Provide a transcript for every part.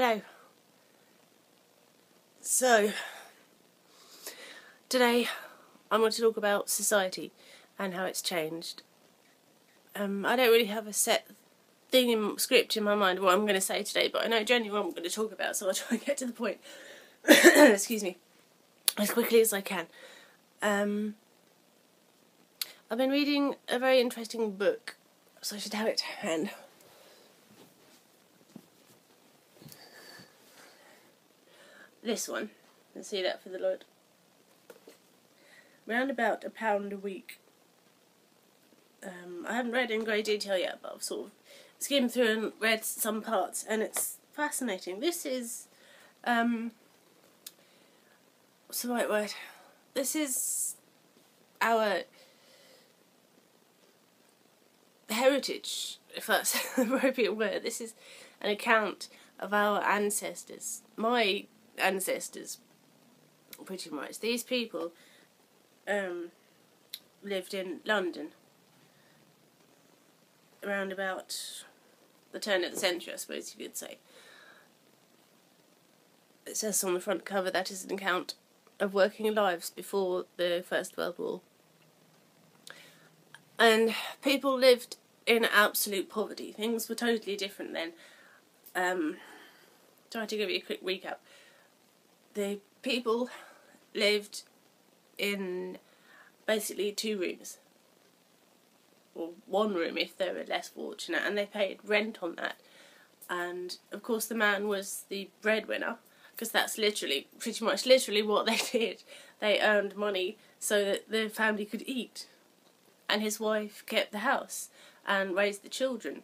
Hello. So, today I'm going to talk about society and how it's changed. I don't really have a set script in my mind of what I'm going to say today, but I know generally what I'm going to talk about, so I'll try and get to the point. Excuse me. As quickly as I can. I've been reading a very interesting book, so I should have it to hand. This one. Let's see that for the Lord. Round about £1 a week. I haven't read in great detail yet, but I've sort of skimmed through and read some parts, and it's fascinating. This is, what's the right word? This is our heritage, if that's the appropriate word. This is an account of our ancestors. My ancestors, pretty much. These people lived in London around about the turn of the century, I suppose you could say. It says on the front cover that is an account of working lives before the First World War. And people lived in absolute poverty. Things were totally different then. Try to give you a quick recap. The people lived in basically 2 rooms, or 1 room if they were less fortunate, and they paid rent on that. And of course the man was the breadwinner, because that's pretty much what they did. They earned money so that the family could eat, and his wife kept the house and raised the children,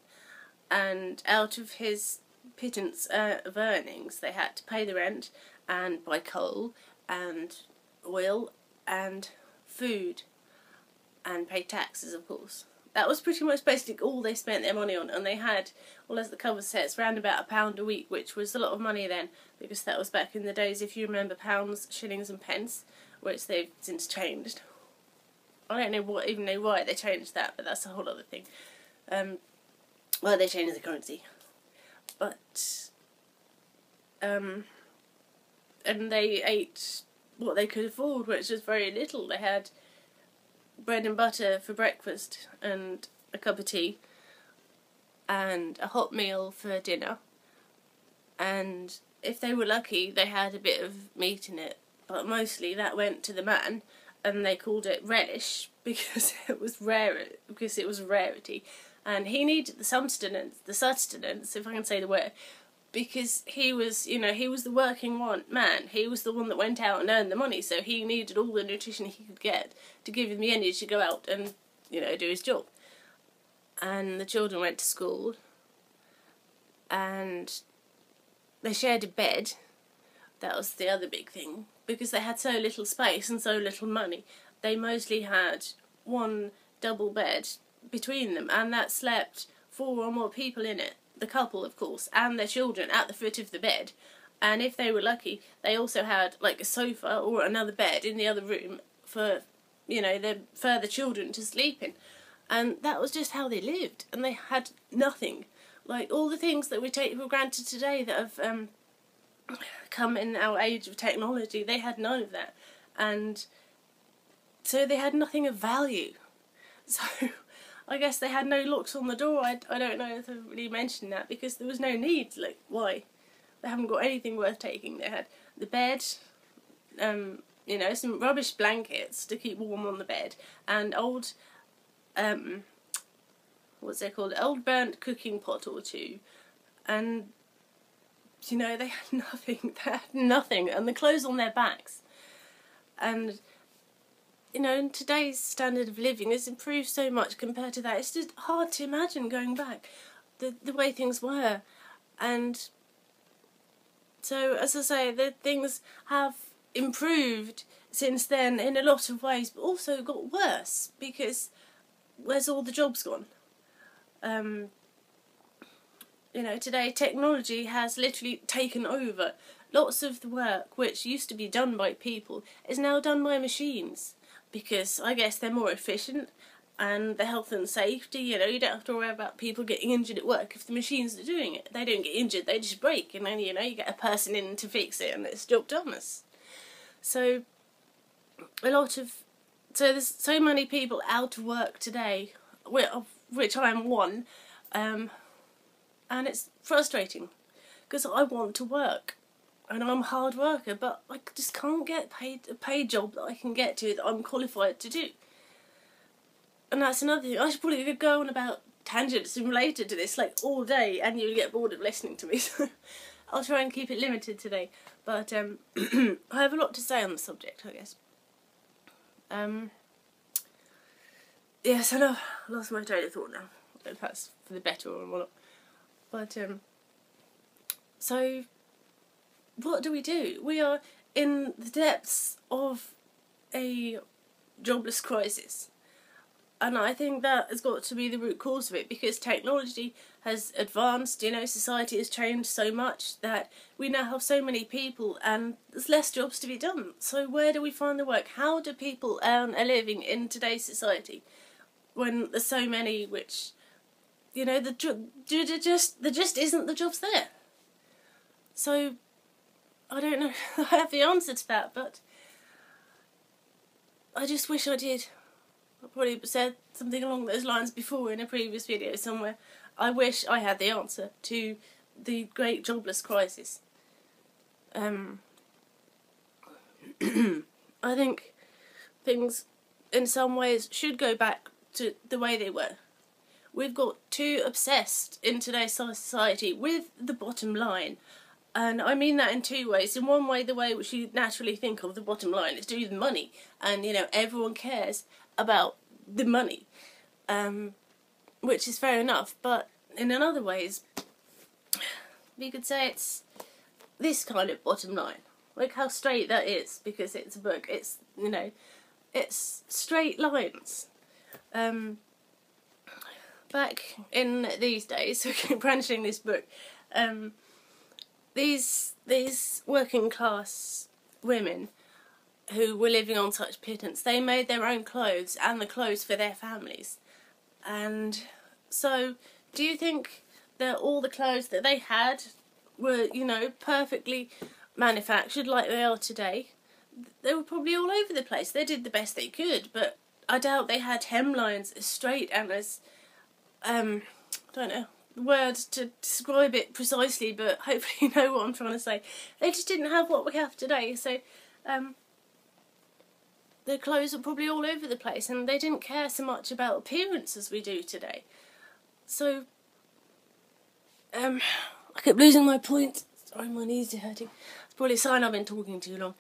and out of his pittance of earnings they had to pay the rent and buy coal and oil and food and pay taxes, of course. That was pretty much basically all they spent their money on, and they had, well, as the cover says, around about £1 a week, which was a lot of money then, because that was back in the days, if you remember, pounds, shillings and pence, which they've since changed. I don't even know why they changed that, but that's a whole other thing. Well, they changed the currency. But, and they ate what they could afford, which was very little. They had bread and butter for breakfast and a cup of tea and a hot meal for dinner, and if they were lucky they had a bit of meat in it, but mostly that went to the man, and they called it relish because it was a rarity, and he needed the sustenance, if I can say the word, because he was the working man. He was the one that went out and earned the money, so he needed all the nutrition he could get to give him the energy to go out and, do his job. And the children went to school, and they shared a bed. That was the other big thing, because they had so little space and so little money. They mostly had 1 double bed between them, and that slept 4 or more people in it. The couple, of course, and their children at the foot of the bed. And if they were lucky, they also had like a sofa or another bed in the other room for, their further children to sleep in. And that was just how they lived, and they had nothing. Like all the things that we take for granted today that have come in our age of technology, they had none of that. And so they had nothing of value. So I guess they had no locks on the door. I don't know if I really mentioned that, because there was no need. Like, why? They haven't got anything worth taking. They had the bed, some rubbish blankets to keep warm on the bed, and old, old burnt cooking pot or 2, and, they had nothing, and the clothes on their backs. And in today's standard of living has improved so much compared to that. It's just hard to imagine going back the way things were. And so, as I say, the things have improved since then in a lot of ways, but also got worse, because where's all the jobs gone? Today technology has literally taken over. Lots of the work which used to be done by people is now done by machines, because I guess they're more efficient, and the health and safety. You know, you don't have to worry about people getting injured at work if the machines are doing it. They don't get injured, they just break, and then, you know, you get a person in to fix it and it's job done. So there's so many people out of work today, which I am one, and it's frustrating because I want to work and I'm a hard worker, but I just can't get a paid job that I can get to, that I'm qualified to do. And that's another thing. I should probably go on about tangents related to this like all day, and you'll get bored of listening to me, so I'll try and keep it limited today. But I have a lot to say on the subject, I guess. Yes, I know, I lost my train of thought now. If that's for the better or not. But, so, what do? We are in the depths of a jobless crisis. And I think that has got to be the root cause of it, because technology has advanced, you know, society has changed so much that we now have so many people and there's less jobs to be done. So where do we find the work? How do people earn a living in today's society when there's so many which, you know, there just isn't the jobs there? So, I don't know if I have the answer to that, but I just wish I did. I probably said something along those lines before in a previous video somewhere. I wish I had the answer to the great jobless crisis. I think things in some ways should go back to the way they were. We've got too obsessed in today's society with the bottom line. And I mean that in two ways. In one way, the way which you naturally think of the bottom line is to do with money. And, you know, everyone cares about the money. Which is fair enough. But in another ways, you could say it's this kind of bottom line. Like how straight that is, because it's a book. It's, you know, it's straight lines. Back in these days, branching this book, these working class women who were living on such pittance, they made their own clothes and the clothes for their families. And so, do you think that all the clothes that they had were, you know, perfectly manufactured like they are today? They were probably all over the place. They did the best they could, but I doubt they had hemlines as straight and as, I don't know the word to describe it precisely, but hopefully you know what I'm trying to say. They just didn't have what we have today, so their clothes were probably all over the place, and they didn't care so much about appearance as we do today. So, I kept losing my point. Sorry, my knees are hurting. It's probably a sign I've been talking too long.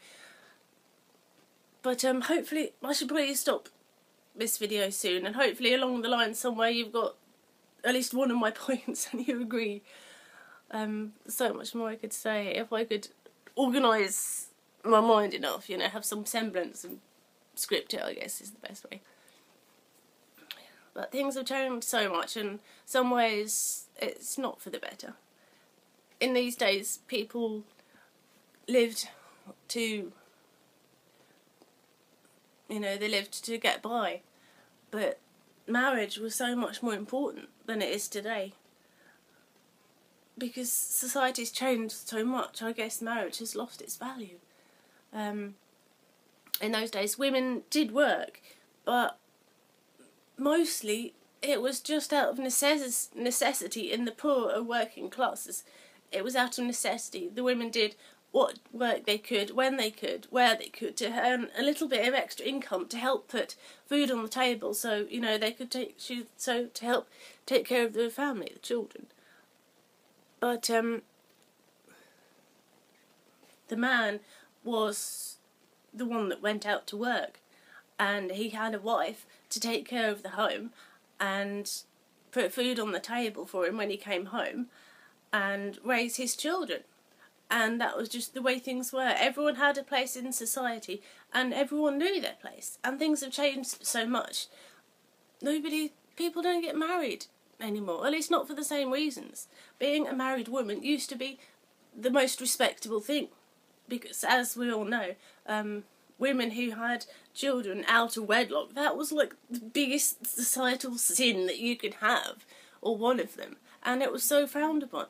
But hopefully, I should probably stop this video soon, and hopefully along the line somewhere you've got at least one of my points and you agree. So much more I could say if I could organise my mind enough, you know, have some semblance and script it, I guess is the best way. But things have changed so much, and some ways it's not for the better. In these days, people lived to, you know, they lived to get by, but marriage was so much more important than it is today. Because society's changed so much, I guess marriage has lost its value. In those days, women did work, but mostly it was just out of necessity in the poorer working classes. It was out of necessity. The women did what work they could, when they could, where they could, to earn a little bit of extra income to help put food on the table, so, you know, they could to help take care of the family, the children. But the man was the one that went out to work, and he had a wife to take care of the home and put food on the table for him when he came home and raise his children. And that was just the way things were. Everyone had a place in society, and everyone knew their place. And things have changed so much. People don't get married anymore, at least not for the same reasons. Being a married woman used to be the most respectable thing, because as we all know, women who had children out of wedlock. That was like the biggest societal sin that you could have, or one of them, and it was so frowned upon.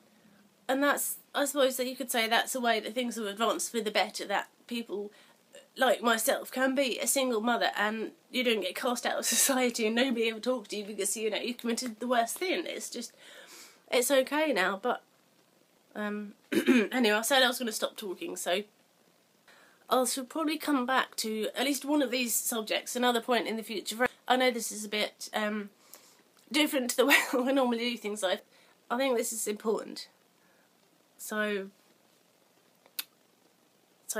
And that's, I suppose that you could say that's the way that things have advanced for the better, that people like myself can be a single mother and you don't get cast out of society and nobody ever talks to you because, you know, you committed the worst thing. It's just, it's okay now. But anyway, I said I was going to stop talking, so I should probably come back to at least one of these subjects another point in the future. I know this is a bit different to the way I normally do things. I think this is important. So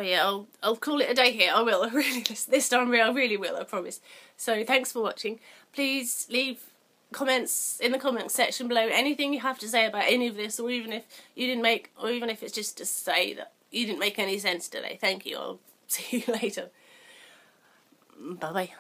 yeah, I'll call it a day here. I will. I really, this time I really will. I promise. So thanks for watching. Please leave comments in the comments section below. Anything you have to say about any of this, or even if you didn't make, or even if it's just to say that you didn't make any sense today. Thank you. I'll see you later. Bye bye.